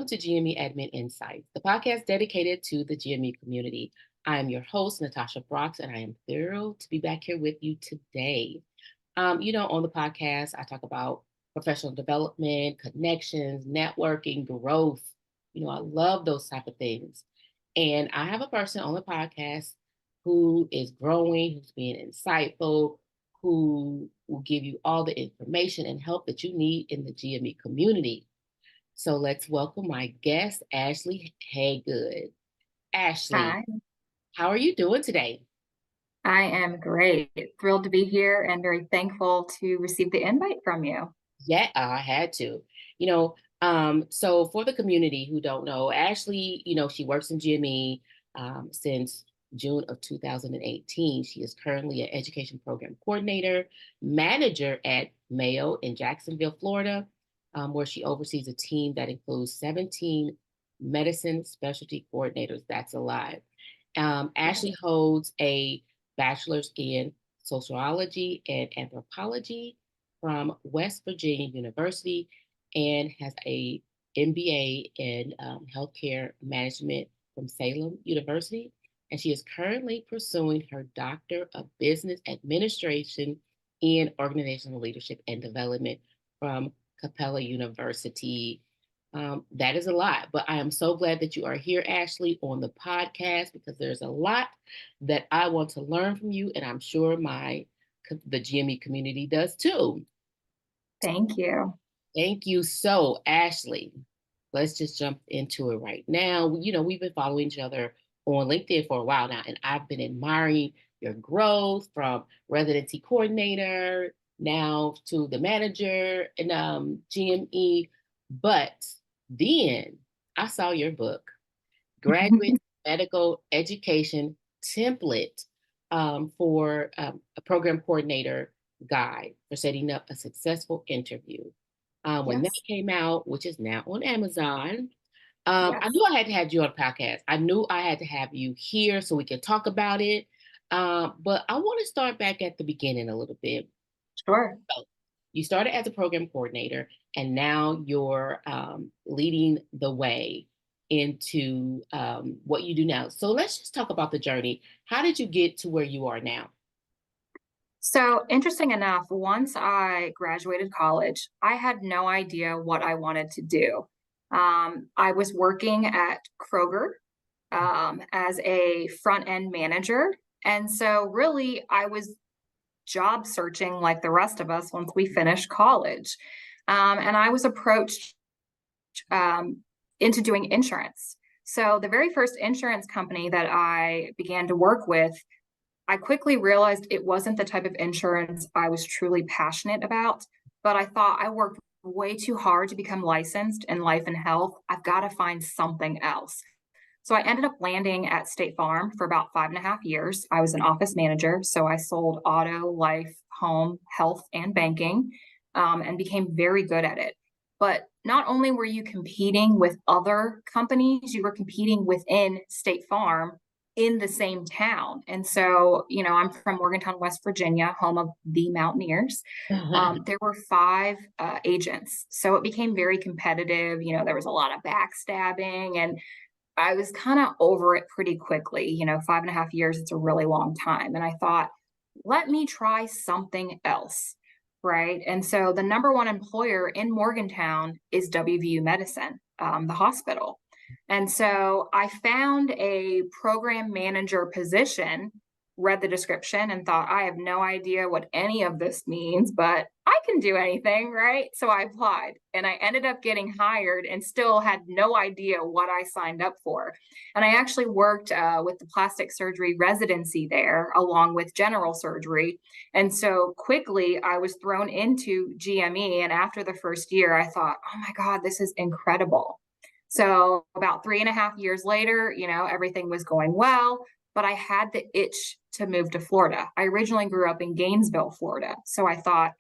Welcome to GME Admin Insights, the podcast dedicated to the GME community. I am your host, Natasha Brox, and I am thrilled to be back here with you today. On the podcast, I talk about professional development, connections, networking, growth. I love those type of things. And I have a person on the podcast who is growing, who's being insightful, who will give you all the information and help that you need in the GME community. So let's welcome my guest, Ashley Hagood. Ashley, Hi, how are you doing today? I am great. Thrilled to be here and very thankful to receive the invite from you. Yeah, I had to. So for the community who don't know, Ashley, she works in GME since June of 2018. She is currently an education program coordinator, manager at Mayo in Jacksonville, Florida, where she oversees a team that includes 17 medicine specialty coordinators. That's alive. Yeah. Ashley holds a bachelor's in sociology and anthropology from West Virginia University and has a MBA in healthcare management from Salem University. And she is currently pursuing her Doctor of Business Administration in Organizational Leadership and Development from Capella University. That is a lot, but I am so glad that you are here, Ashley, on the podcast because there's a lot that I want to learn from you, and I'm sure the GME community does too. Thank you. Thank you. So, Ashley, let's just jump into it right now. We've been following each other on LinkedIn for a while now, and I've been admiring your growth from residency coordinator now to the manager in GME. But then I saw your book, Graduate Medical Education Template for a program coordinator guide for setting up a successful interview. When that Yes. came out, which is now on Amazon, I Yes. knew I had to have you on a podcast. I knew I had to have you here so we could talk about it. But I want to start back at the beginning a little bit. Sure. So you started as a program coordinator, and now you're leading the way into what you do now. So let's just talk about the journey. How did you get to where you are now? So, interesting enough, once I graduated college, I had no idea what I wanted to do. I was working at Kroger as a front end manager. And so, really, I was job searching like the rest of us once we finished college. And I was approached into doing insurance. So, the very first insurance company that I began to work with, I quickly realized it wasn't the type of insurance I was truly passionate about. But I thought I worked way too hard to become licensed in life and health. I've got to find something else. So I ended up landing at State Farm for about 5.5 years. I was an office manager. So I sold auto, life, home, health, and banking, and became very good at it. But not only were you competing with other companies, you were competing within State Farm in the same town. And so, I'm from Morgantown, West Virginia, home of the Mountaineers. There were five agents. So it became very competitive. There was a lot of backstabbing, and I was kind of over it pretty quickly. 5.5 years, it's a really long time. And I thought, let me try something else. Right. And so the number one employer in Morgantown is WVU Medicine, the hospital. And so I found a program manager position, read the description, and thought, I have no idea what any of this means, but I can do anything, right? So I applied and I ended up getting hired and still had no idea what I signed up for. And I actually worked with the plastic surgery residency there, along with general surgery. And so quickly I was thrown into GME. And after the first year, I thought, oh my God, this is incredible. So about 3.5 years later, everything was going well, but I had the itch to move to Florida. I originally grew up in Gainesville, Florida. So I thought,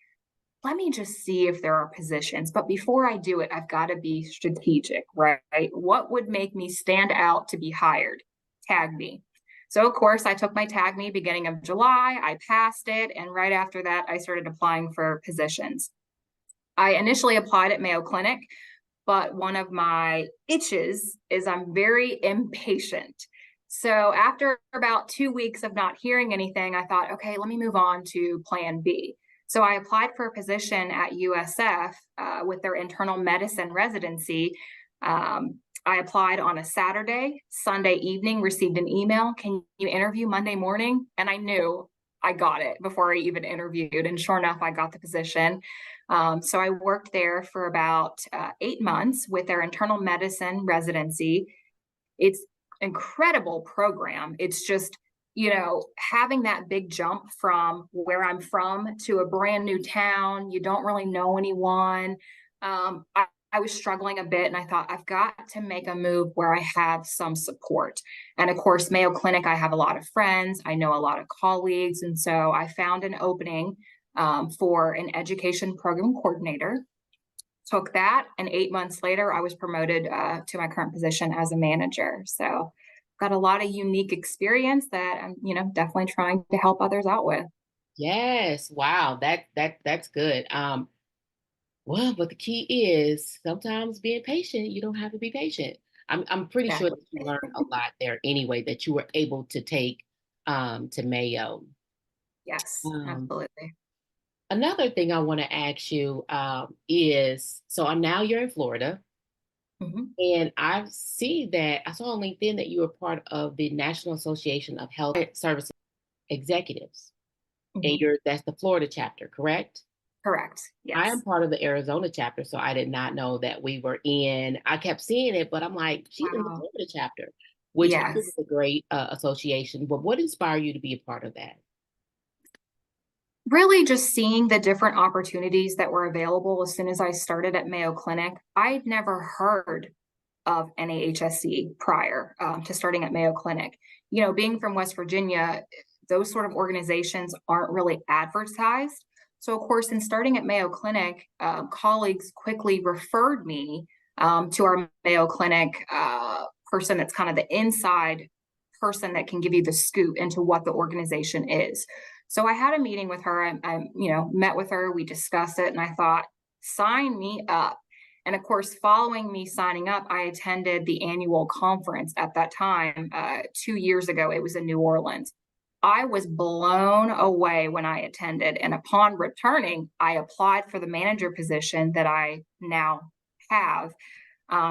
let me just see if there are positions. But before I do it, I've got to be strategic, right? What would make me stand out to be hired? Tag me. So, of course, I took my tag me beginning of July. I passed it. And right after that, I started applying for positions. I initially applied at Mayo Clinic, but one of my itches is I'm very impatient. So after about 2 weeks of not hearing anything, I thought, okay, let me move on to plan B. So I applied for a position at USF with their internal medicine residency. I applied on a Saturday, Sunday evening, received an email. Can you interview Monday morning? And I knew I got it before I even interviewed. And sure enough, I got the position. So I worked there for about 8 months with their internal medicine residency. It's incredible program. It's just, having that big jump from where I'm from to a brand new town. You don't really know anyone. I was struggling a bit and I thought I've got to make a move where I have some support. And of course, Mayo Clinic, I have a lot of friends, I know a lot of colleagues. And so I found an opening for an education program coordinator, took that, and 8 months later, I was promoted to my current position as a manager. So got a lot of unique experience that I'm, definitely trying to help others out with. Yes. Wow. That's good. Well, but the key is sometimes being patient, you don't have to be patient. I'm pretty sure that you Exactly. learned a lot there anyway that you were able to take to Mayo. Yes, Um, absolutely. Another thing I want to ask you is so I'm now you're in Florida, Mhm. and I saw on LinkedIn that you were part of the National Association of Health Services Executives, and Mhm. that's the Florida chapter, correct? Correct. I am Yes. part of the Arizona chapter, so I did not know that we were in. I kept seeing it, but I'm like, she's in the Wow. Florida chapter, which I think is Yes. a great association. But what inspired you to be a part of that? Really just seeing the different opportunities that were available as soon as I started at Mayo Clinic. I'd never heard of NAHSC prior to starting at Mayo Clinic. Being from West Virginia, those sort of organizations aren't really advertised. So, of course, in starting at Mayo Clinic, colleagues quickly referred me to our Mayo Clinic person that's kind of the inside person that can give you the scoop into what the organization is. So I had a meeting with her. I met with her. We discussed it, and I thought, sign me up. And of course, following me signing up, I attended the annual conference at that time 2 years ago. It was in New Orleans. I was blown away when I attended. And upon returning, I applied for the manager position that I now have.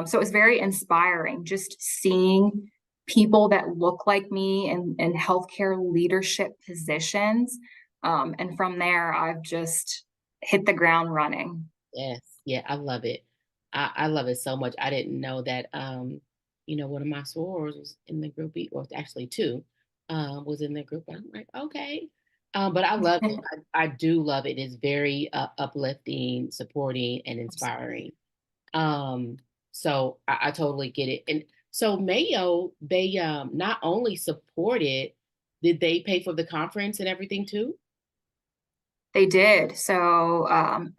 So it was very inspiring just seeing people that look like me in healthcare leadership positions. And from there, I've just hit the ground running. Yes, yeah, I love it. I love it so much. I didn't know that. One of my sorors was in the group, or actually two, was in the group. I'm like, okay, but I love it. I do love it. It's very uplifting, supporting, and inspiring. Um, so I totally get it. And so Mayo, they not only supported, did they pay for the conference and everything too? They did. So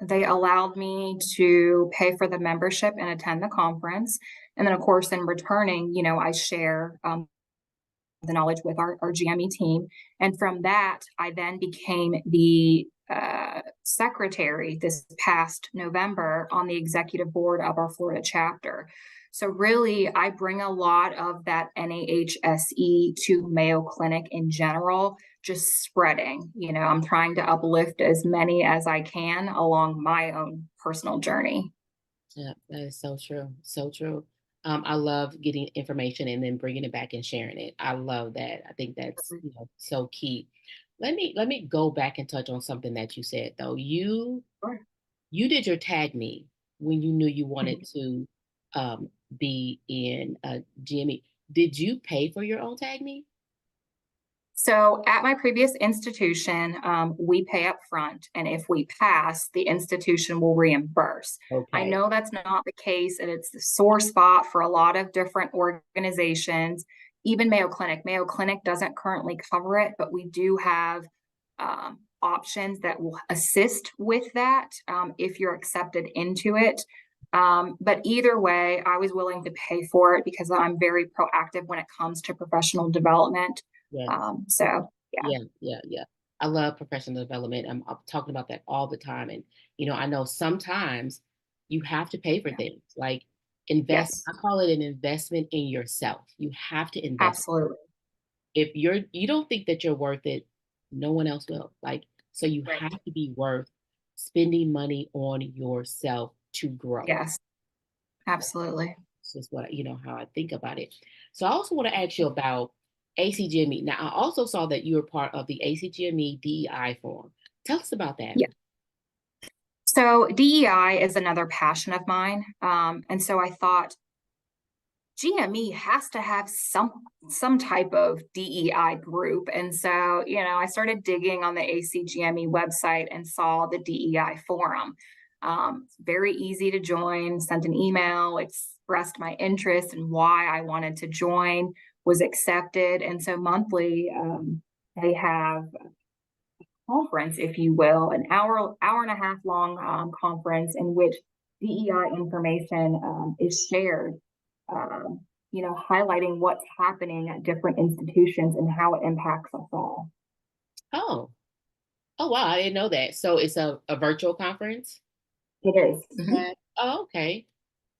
they allowed me to pay for the membership and attend the conference. And then, of course, in returning, I share the knowledge with our GME team. And from that, I then became the secretary this past November on the executive board of our Florida chapter. So, really, I bring a lot of that NAHSE to Mayo Clinic in general, just spreading. I'm trying to uplift as many as I can along my own personal journey. Yeah, that is so true. So true. I love getting information and then bringing it back and sharing it. I love that. I think that's so key. Let me go back and touch on something that you said though. Sure. You did your tag me when you knew you wanted Mhm. to be in GME. Did you pay for your own tag me? So at my previous institution, we pay up front, and if we pass, the institution will reimburse. I Okay. know that's not the case, and it's the sore spot for a lot of different organizations, even Mayo Clinic. Mayo Clinic doesn't currently cover it, but we do have options that will assist with that if you're accepted into it. But either way, I was willing to pay for it because I'm very proactive when it comes to professional development. Yes. So yeah. Yeah, yeah, yeah. I love professional development. I'm talking about that all the time. And, I know sometimes You have to pay for Yeah. things like invest. Yes, I call it an investment in yourself. You have to invest. absolutely. If you don't think that you're worth it, no one else will. Like, so you Right. have to be worth spending money on yourself to grow. Yes, absolutely. This is what how I think about it. So I also want to ask you about ACGME. Now I also saw that you were part of the ACGME DEI forum. Tell us about that. Yeah. So DEI is another passion of mine. And so I thought GME has to have some type of DEI group. And so, I started digging on the ACGME website and saw the DEI forum. It's very easy to join, sent an email, expressed my interest and why I wanted to join, was accepted. And so monthly, they have conference, if you will, an hour and a half long conference in which DEI information is shared. Highlighting what's happening at different institutions and how it impacts us all. Oh, oh wow, I didn't know that. So it's a virtual conference? It is. Yeah. Oh, okay.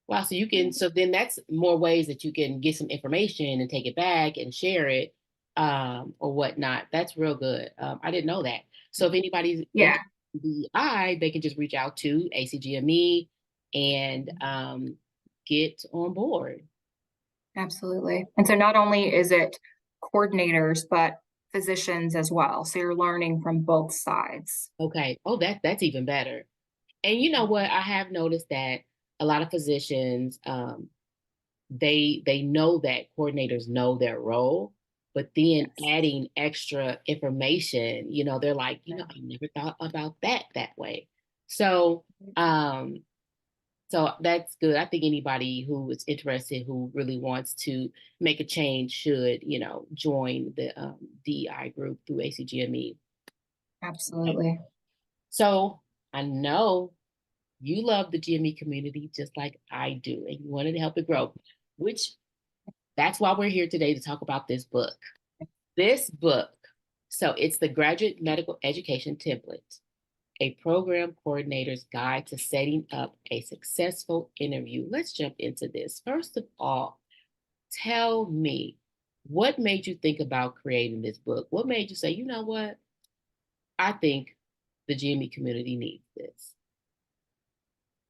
Wow. So you can, so then that's more ways that you can get some information and take it back and share it, or whatnot. That's real good. I didn't know that. So if anybody's Yeah, interested in DEI, they can just reach out to ACGME and get on board. absolutely. And so not only is it coordinators, but physicians as well. So you're learning from both sides. Okay. Oh, that's even better. And you know what? I have noticed that a lot of physicians, they know that coordinators know their role, but then Yes. adding extra information, they're like, Yeah. I never thought about that way. So so that's good. I think anybody who is interested, who really wants to make a change, should join the DEI group through ACGME. Absolutely. So I know you love the GME community just like I do, and you wanted to help it grow, which that's why we're here today, to talk about this book. This book, so it's the Graduate Medical Education Template, a program coordinator's guide to setting up a successful interview. Let's jump into this. First of all, tell me, what made you think about creating this book? What made you say, you know what? I think the GME community needs this.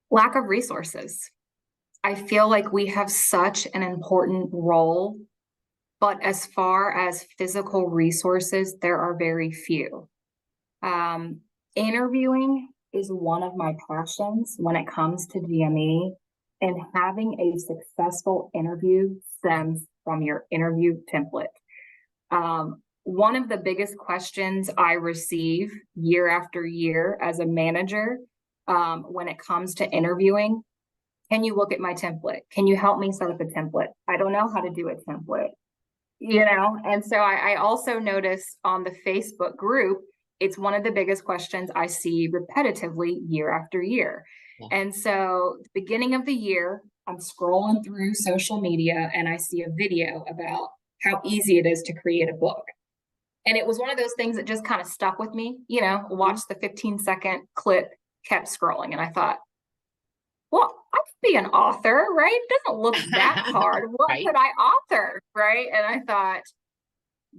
Lack of resources. I feel like we have such an important role, but as far as physical resources, there are very few. Um, Interviewing is one of my passions when it comes to GME, and having a successful interview stems from your interview template. One of the biggest questions I receive year after year as a manager, when it comes to interviewing: can you look at my template? Can you help me set up a template? I don't know how to do a template. And so I also notice on the Facebook group, it's one of the biggest questions I see repetitively year after year. Yeah. And so, the beginning of the year, I'm scrolling through social media and I see a video about how easy it is to create a book. And it was one of those things that just kind of stuck with me, watch the 15-second clip, kept scrolling. And I thought, well, I could be an author, right? It doesn't look that hard. What Right? could I author? Right. And I thought,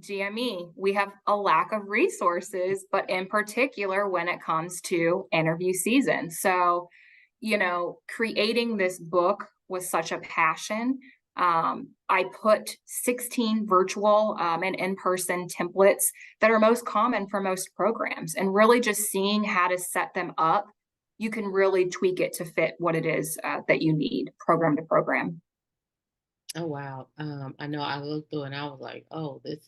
GME, we have a lack of resources, but in particular when it comes to interview season. So, creating this book was such a passion. I put 16 virtual and in person templates that are most common for most programs, and really just seeing how to set them up. You can really tweak it to fit what it is that you need, program to program. Oh wow. I know I looked through and I was like, oh, this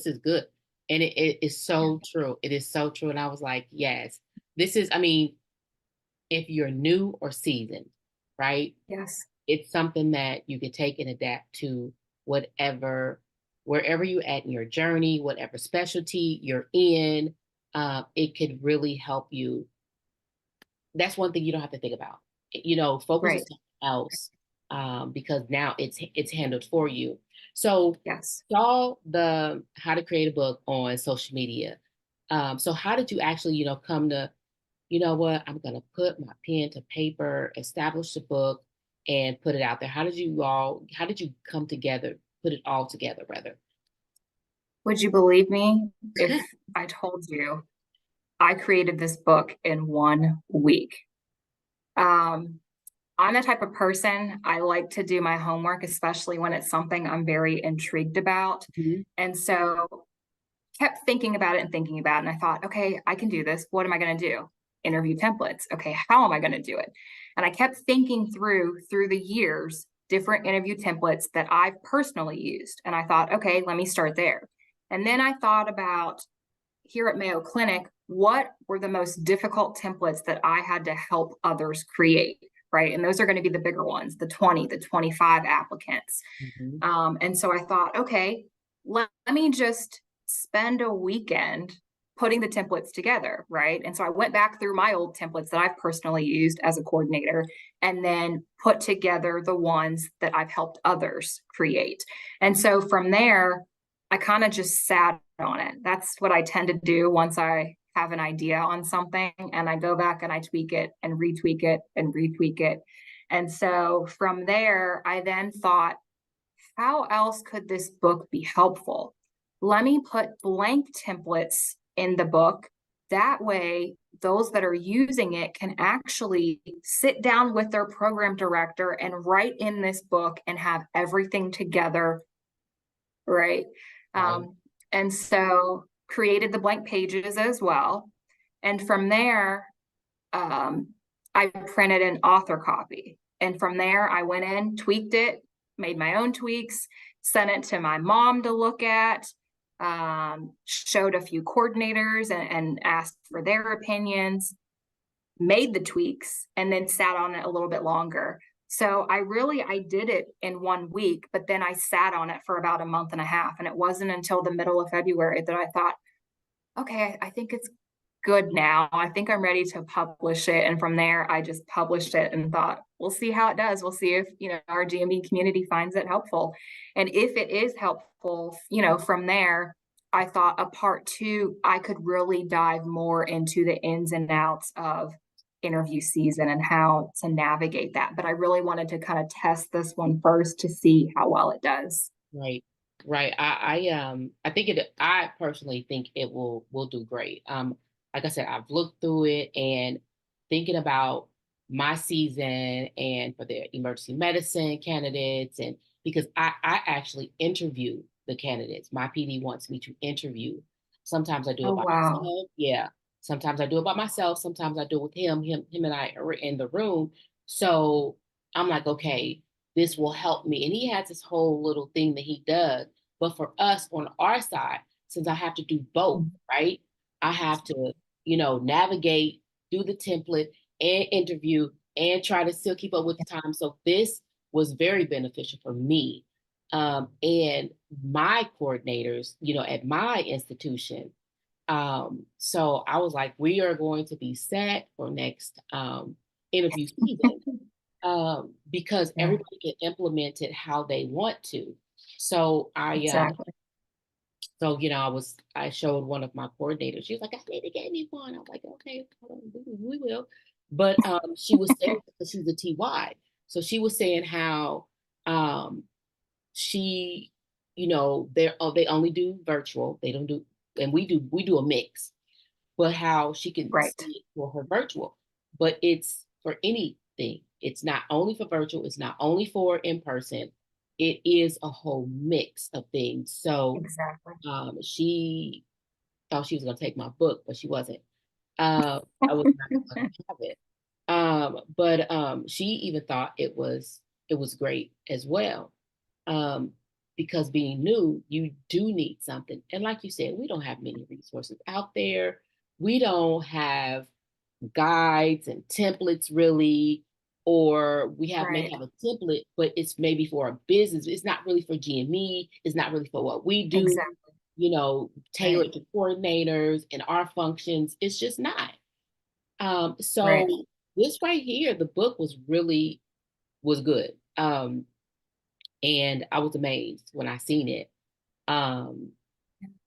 is good. And it is Yeah. so true. It is so true. And I was like, yes, this is, I mean, if you're new or seasoned, right? Yes. It's something that you can take and adapt to whatever, wherever you're at in your journey, whatever specialty you're in. It could really help you. That's one thing you don't have to think about. Focus on Right. something else, because now it's handled for you. So Yes. saw the how to create a book on social media. So how did you actually, come to, you know what, I'm going to put my pen to paper, establish the book, and put it out there? How did you come together, put it all together, rather? Would you believe me if I told you I created this book in 1 week? Um, I'm the type of person I like to do my homework, especially when it's something I'm very intrigued about. Mhm. And so kept thinking about it and thinking about it. And I thought, okay, I can do this. What am I going to do? Interview templates. Okay, how am I going to do it? And I kept thinking through the years different interview templates that I've personally used. And I thought, okay, let me start there. And then I thought about here at Mayo Clinic, what were the most difficult templates that I had to help others create, right? And those are going to be the bigger ones, the 20, the 25 applicants. Mhm. And so I thought, okay, let me just spend a weekend putting the templates together, right? And so I went back through my old templates that I've personally used as a coordinator and then put together the ones that I've helped others create. And so from there, I kind of just sat on it. That's what I tend to do once I have an idea on something, and I go back and I tweak it and retweak it and retweak it. And so from there, I then thought, how else could this book be helpful? Let me put blank templates in the book. That way, those that are using it can actually sit down with their program director and write in this book and have everything together, right? Right. Um, and so created the blank pages as well. And from there, um, I printed an author copy. And from there, I went in, tweaked it, made my own tweaks, sent it to my mom to look at, showed a few coordinators and asked for their opinions, made the tweaks, and then sat on it a little bit longer. So I did it in 1 week, but then I sat on it for about a month and a half. And it wasn't until the middle of February that I thought, okay, I think it's good now. I think I'm ready to publish it. And from there, I just published it and thought, we'll see how it does. We'll see if, our GMB community finds it helpful. And if it is helpful, from there, I thought a part two, I could really dive more into the ins and outs of interview season and how to navigate that. But I really wanted to kind of test this one first to see how well it does. Right. Right. I personally think it will do great. Like I said, I've looked through it and thinking about my season and for the emergency medicine candidates, and because I actually interview the candidates. My PD wants me to interview. Sometimes I do Oh, it by wow. myself. Yeah. Sometimes I do it by myself. Sometimes I do it with him. Him and I are in the room. So I'm like, okay, this will help me. And he has this whole little thing that he does. But for us on our side, since I have to do both, right? I have to, navigate, do the template and interview and try to still keep up with the time. So this was very beneficial for me. And my coordinators, at my institution. So I was like, we are going to be set for next interview season, because Yeah, everybody can implement it how they want to. So exactly. I showed one of my coordinators. She was like, I need to get me one. I was like, okay, we will. But she was saying, because she's a TY, so she was saying how um, she, they only do virtual. They don't do, and we do a mix, but how she can Right. see it for her virtual. But it's for anything. It's not only for virtual, it's not only for in person. It is a whole mix of things. So Exactly. she thought she was going to take my book, but she wasn't. I was not going to have it. But she even thought it was great as well. Um, because being new, you do need something. And like you said, we don't have many resources out there. We don't have guides and templates really, or may Right. have a template, but it's maybe for a business. It's not really for GME. It's not really for what we do, Exactly. Right. tailored to coordinators and our functions. It's just not. Right. So this right here, the book was good. And I was amazed when I seen it. Um,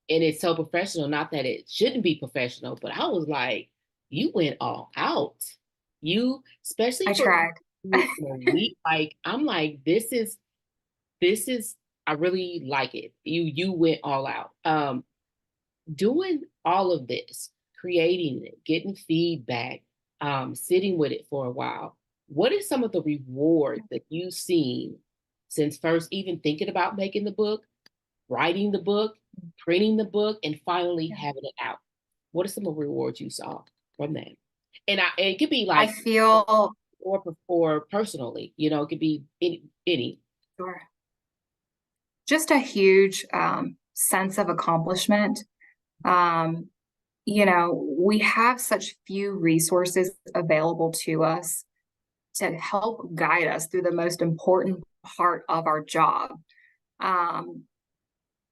and it's so professional. Not that it shouldn't be professional, but I was like, you went all out. You, especially I for tried. it in a week, like I'm like, this is I really like it. You went all out. Doing all of this, creating it, getting feedback, sitting with it for a while. What are some of the rewards that you've seen since first even thinking about making the book, writing the book, printing the book, and finally Yeah. having it out? What are some of the rewards you saw from that? And it could be I like feel or personally, it could be any. sure. Just a huge sense of accomplishment. Um, we have such few resources available to us to help guide us through the most important part of our job. Um,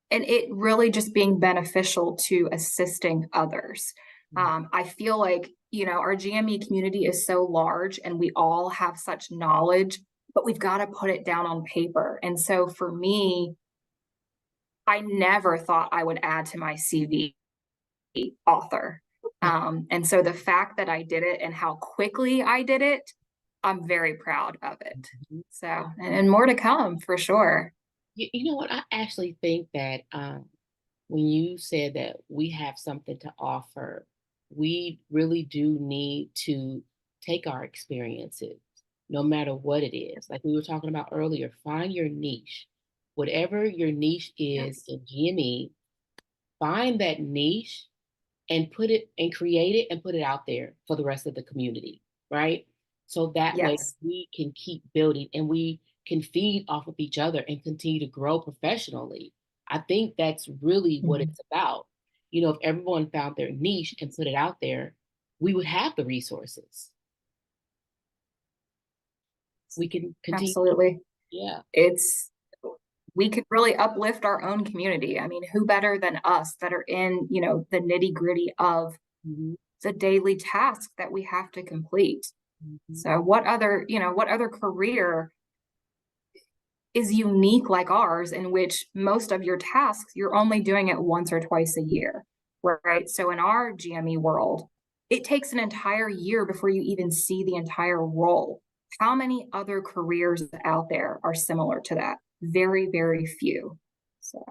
and it really just being beneficial to assisting others. I feel like, our GME community is so large and we all have such knowledge, but we've got to put it down on paper. And so for me, I never thought I would add to my CV author. And so the fact that I did it and how quickly I did it, I'm very proud of it. Mhm. So, and more to come for sure. You know what? I actually think that when you said that we have something to offer, we really do need to take our experiences, no matter what it is. Like we were talking about earlier, find your niche. Whatever your niche is Yes. in GME, find that niche and put it and create it and put it out there for the rest of the community, right? So that way Yes. we can keep building and we can feed off of each other and continue to grow professionally. I think that's really what Mhm. it's about. If everyone found their niche and put it out there, we would have the resources. We can continue. Absolutely. Yeah. It's we could really uplift our own community. I mean, who better than us that are in, the nitty-gritty of Mhm, the daily tasks that we have to complete. mhm, So what other career is unique like ours in which most of your tasks you're only doing it once or twice a year, right? So in our GME world, it takes an entire year before you even see the entire role. How many other careers out there are similar to that? Very, very few. So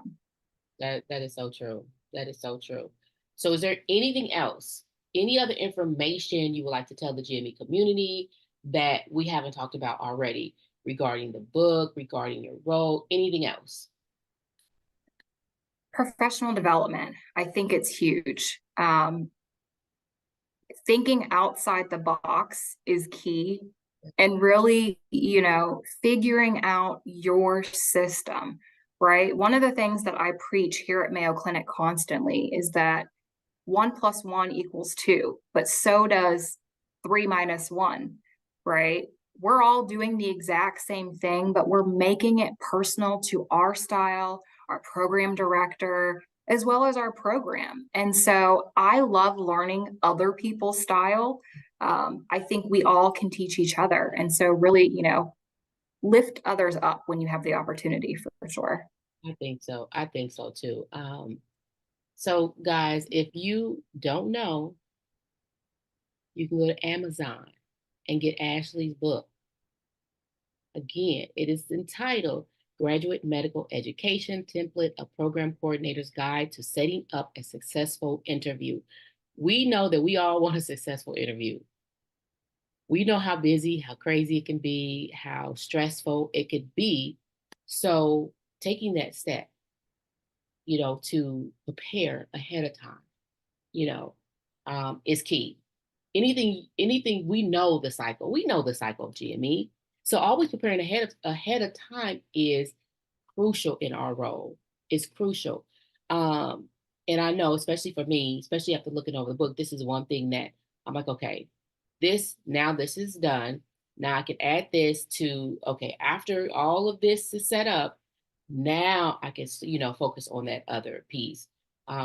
that is so true. That is so true. So is there anything else, any other information you would like to tell the GME community that we haven't talked about already regarding the book, regarding your role, anything else? professional development, I think it's huge. Thinking outside the box is key, and really, figuring out your system, right? One of the things that I preach here at Mayo Clinic constantly is that 1 + 1 = 2, but so does 3 - 1, right? We're all doing the exact same thing, but we're making it personal to our style, our program director, as well as our program. And so I love learning other people's style. I think we all can teach each other. And so, really, lift others up when you have the opportunity for sure. I think so. I think so too. So guys, if you don't know, you can go to Amazon and get Ashley's book. Again, it is entitled Graduate Medical Education Template, a Program Coordinator's Guide to Setting Up a Successful Interview. We know that we all want a successful interview. We know how busy, how crazy it can be, how stressful it could be. So, taking that step, to prepare ahead of time, you know, is key. Anything we know the cycle. We know the cycle of GME. So always preparing ahead of time is crucial in our role. It's crucial. Um, and I know, especially for me, especially after looking over the book, this is one thing that I'm like, okay, this is done. Now I can add this to, okay, after all of this is set up, now I can, focus on that other piece.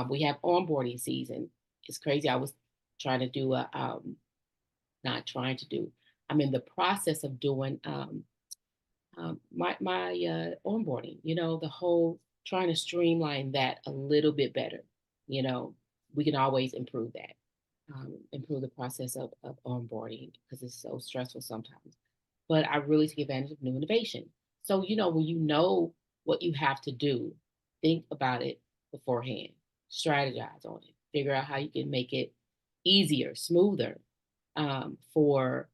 We have onboarding season. It's crazy. I was trying to do not trying to do. I'm in the process of doing my onboarding. The whole trying to streamline that a little bit better. You know, we can always improve that. improve the process of onboarding because it's so stressful sometimes. But I really take advantage of new innovation. So, when you know what you have to do, think about it beforehand, strategize on it, figure out how you can make it easier, smoother for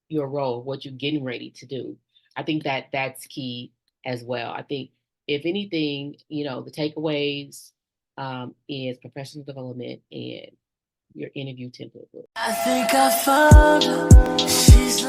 your role, what you're getting ready to do. I think that that's key as well. I think if anything, the takeaways is professional development and your interview template. I think I found her. She's